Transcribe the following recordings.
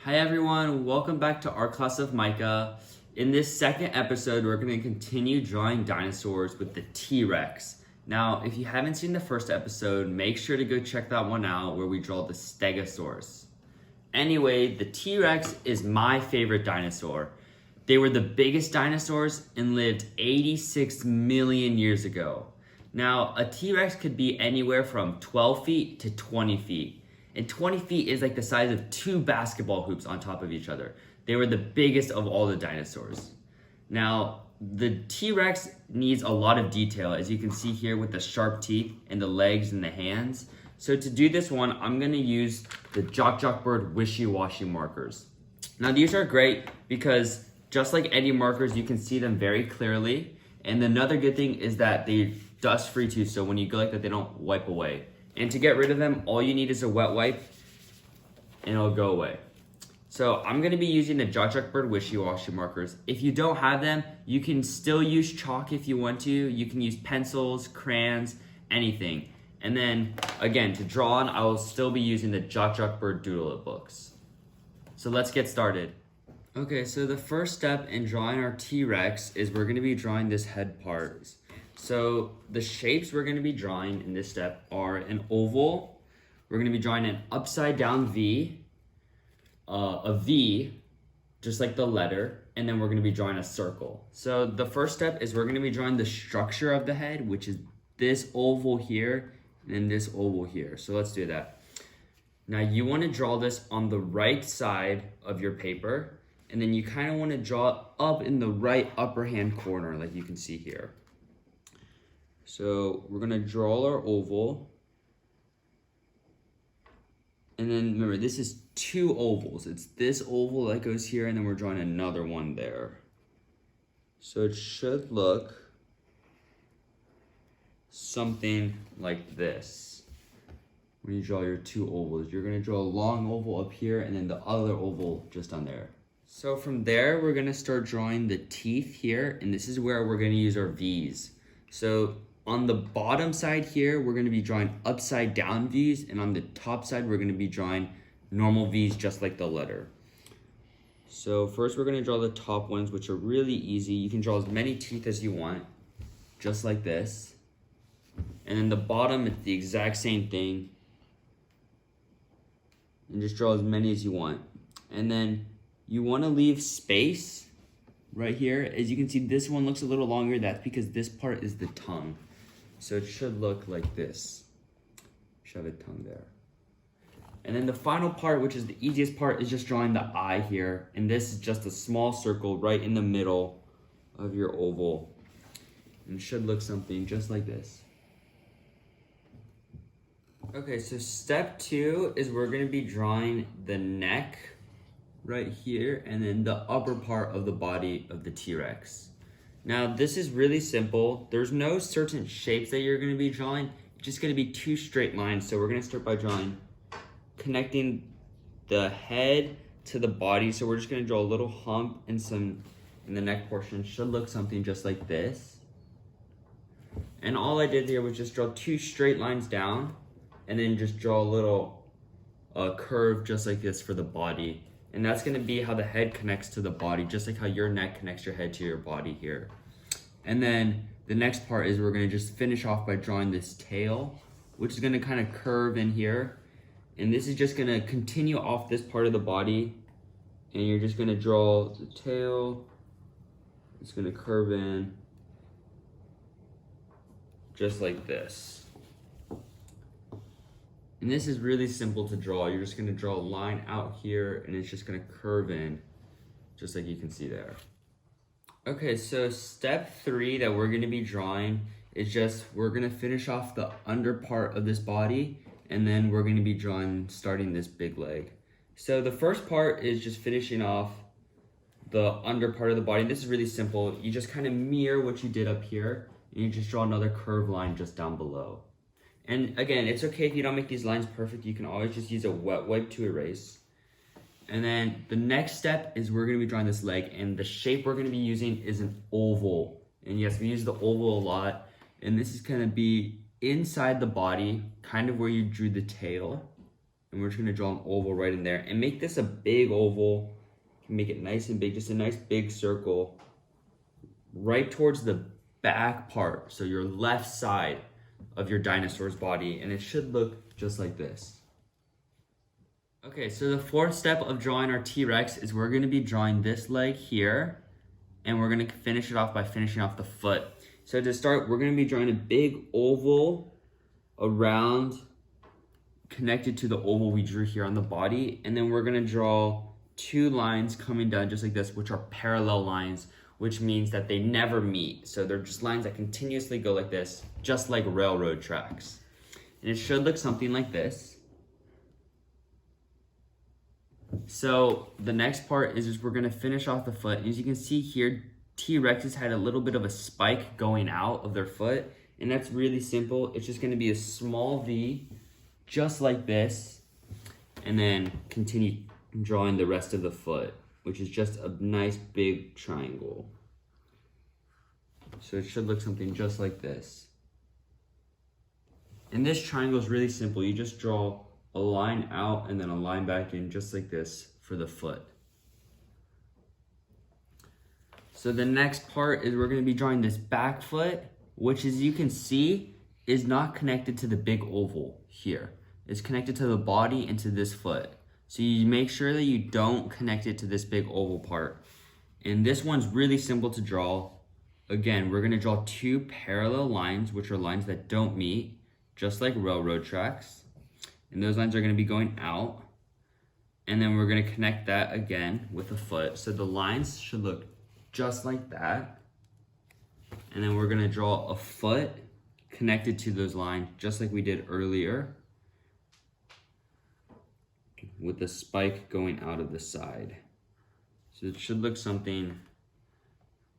Hi everyone, welcome back to our class of Micah. In this second episode, we're going to continue drawing dinosaurs with the T-Rex. Now, if you haven't seen the first episode, make sure to go check that one out where we draw the Stegosaurus. Anyway, the T-Rex is my favorite dinosaur. They were the biggest dinosaurs and lived 86 million years ago. Now, a T-Rex could be anywhere from 12 feet to 20 feet. And 20 feet is like the size of 2 basketball hoops on top of each other. They were the biggest of all the dinosaurs. Now, the T-Rex needs a lot of detail, as you can see here with the sharp teeth and the legs and the hands. So to do this one, I'm gonna use the Jaq Jaq Bird Wishy Washy Markers. Now these are great because just like any markers, you can see them very clearly. And another good thing is that they're dust free too, so when you go like that, they don't wipe away. And to get rid of them, all you need is a wet wipe and it'll go away. So I'm gonna be using the Jaq Jaq Bird Wishy Washy Markers. If you don't have them, you can still use chalk if you want to. You can use pencils, crayons, anything. And then again, to draw on, I will still be using the Jaq Jaq Bird Doodle It books. So let's get started. Okay, so the first step in drawing our T-Rex is we're gonna be drawing this head part. So the shapes we're going to be drawing in this step are an oval. We're going to be drawing an upside down V, a V, just like the letter, and then we're going to be drawing a circle. So the first step is we're going to be drawing the structure of the head, which is this oval here and this oval here. So let's do that. Now you want to draw this on the right side of your paper, and then you kind of want to draw it up in the right upper hand corner, like you can see here. So we're gonna draw our oval. And then remember, this is 2 ovals. It's this oval that goes here, and then we're drawing another one there. So it should look something like this. When you draw your 2 ovals, you're gonna draw a long oval up here and then the other oval just on there. So from there, we're gonna start drawing the teeth here, and this is where we're gonna use our V's. So on the bottom side here, we're gonna be drawing upside down V's, and on the top side, we're gonna be drawing normal V's just like the letter. So first we're gonna draw the top ones, which are really easy. You can draw as many teeth as you want, just like this. And then the bottom, it's the exact same thing. And just draw as many as you want. And then you wanna leave space right here. As you can see, this one looks a little longer. That's because this part is the tongue. So it should look like this. Shove a tongue there. And then the final part, which is the easiest part, is just drawing the eye here. And this is just a small circle right in the middle of your oval. And it should look something just like this. Okay, so step 2 is we're gonna be drawing the neck right here, and then the upper part of the body of the T-Rex. Now this is really simple. There's no certain shapes that you're gonna be drawing. It's just gonna be 2 straight lines. So we're gonna start by drawing, connecting the head to the body. So we're just gonna draw a little hump and some in the neck portion. It should look something just like this. And all I did here was just draw 2 straight lines down, and then just draw a little curve just like this for the body. And that's gonna be how the head connects to the body, just like how your neck connects your head to your body here. And then the next part is we're gonna just finish off by drawing this tail, which is gonna kind of curve in here. And this is just gonna continue off this part of the body. And you're just gonna draw the tail. It's gonna curve in just like this. And this is really simple to draw. You're just gonna draw a line out here, and it's just gonna curve in, just like you can see there. Okay, so step 3 that we're gonna be drawing is just, we're gonna finish off the under part of this body, and then we're gonna be starting this big leg. So the first part is just finishing off the under part of the body. This is really simple. You just kind of mirror what you did up here, and you just draw another curved line just down below. And again, it's okay if you don't make these lines perfect. You can always just use a wet wipe to erase. And then the next step is we're gonna be drawing this leg, and the shape we're gonna be using is an oval. And yes, we use the oval a lot. And this is gonna be inside the body, kind of where you drew the tail. And we're just gonna draw an oval right in there and make this a big oval. Make it nice and big, just a nice big circle right towards the back part, so your left side of your dinosaur's body, and it should look just like this. Okay, so the fourth step of drawing our T-Rex is we're gonna be drawing this leg here, and we're gonna finish it off by finishing off the foot. So to start, we're gonna be drawing a big oval around, connected to the oval we drew here on the body, and then we're gonna draw 2 lines coming down just like this, which are parallel lines, which means that they never meet. So they're just lines that continuously go like this, just like railroad tracks. And it should look something like this. So the next part is just we're gonna finish off the foot. And as you can see here, T-Rexes had a little bit of a spike going out of their foot, and that's really simple. It's just gonna be a small V, just like this, and then continue drawing the rest of the foot, which is just a nice big triangle. So it should look something just like this. And this triangle is really simple. You just draw a line out and then a line back in, just like this for the foot. So the next part is we're gonna be drawing this back foot, which, as you can see, is not connected to the big oval here. It's connected to the body and to this foot. So you make sure that you don't connect it to this big oval part. And this one's really simple to draw. Again, we're gonna draw 2 parallel lines, which are lines that don't meet, just like railroad tracks. And those lines are gonna be going out. And then we're gonna connect that again with a foot. So the lines should look just like that. And then we're gonna draw a foot connected to those lines, just like we did earlier, with the spike going out of the side. So it should look something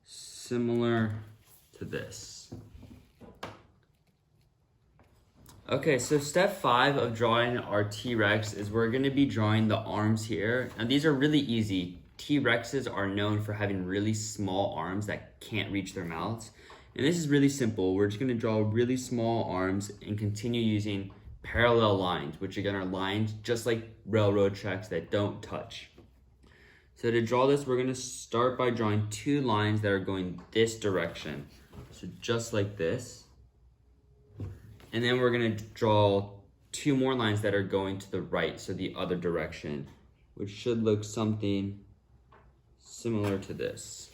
similar to this. Okay, so step 5 of drawing our T-Rex is we're gonna be drawing the arms here. Now these are really easy. T-Rexes are known for having really small arms that can't reach their mouths. And this is really simple. We're just gonna draw really small arms and continue using parallel lines, which again are lines just like railroad tracks that don't touch. So to draw this, we're gonna start by drawing 2 lines that are going this direction. So just like this. And then we're gonna draw 2 more lines that are going to the right, so the other direction, which should look something similar to this.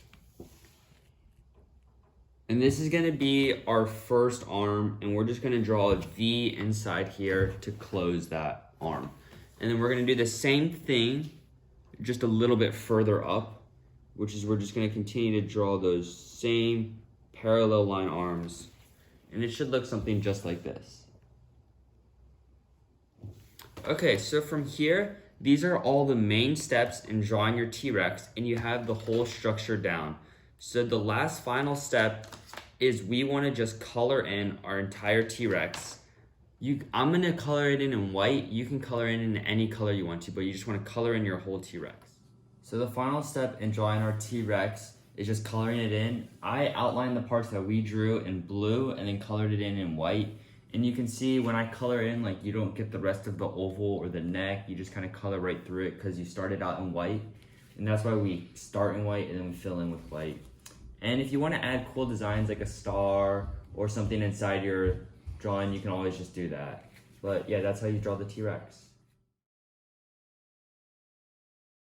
And this is gonna be our first arm, and we're just gonna draw a V inside here to close that arm. And then we're gonna do the same thing, just a little bit further up, which is we're just gonna continue to draw those same parallel line arms, and it should look something just like this. Okay, so from here, these are all the main steps in drawing your T-Rex, and you have the whole structure down. So the last final step is we want to just color in our entire T-Rex. I'm going to color it in white. You can color it in any color you want to, but you just want to color in your whole T-Rex. So the final step in drawing our T-Rex is just coloring it in. I outlined the parts that we drew in blue and then colored it in white. And you can see when I color in, like, you don't get the rest of the oval or the neck. You just kind of color right through it because you started out in white. And that's why we start in white and then we fill in with white. And if you want to add cool designs like a star or something inside your drawing, you can always just do that. But yeah, that's how you draw the T-Rex.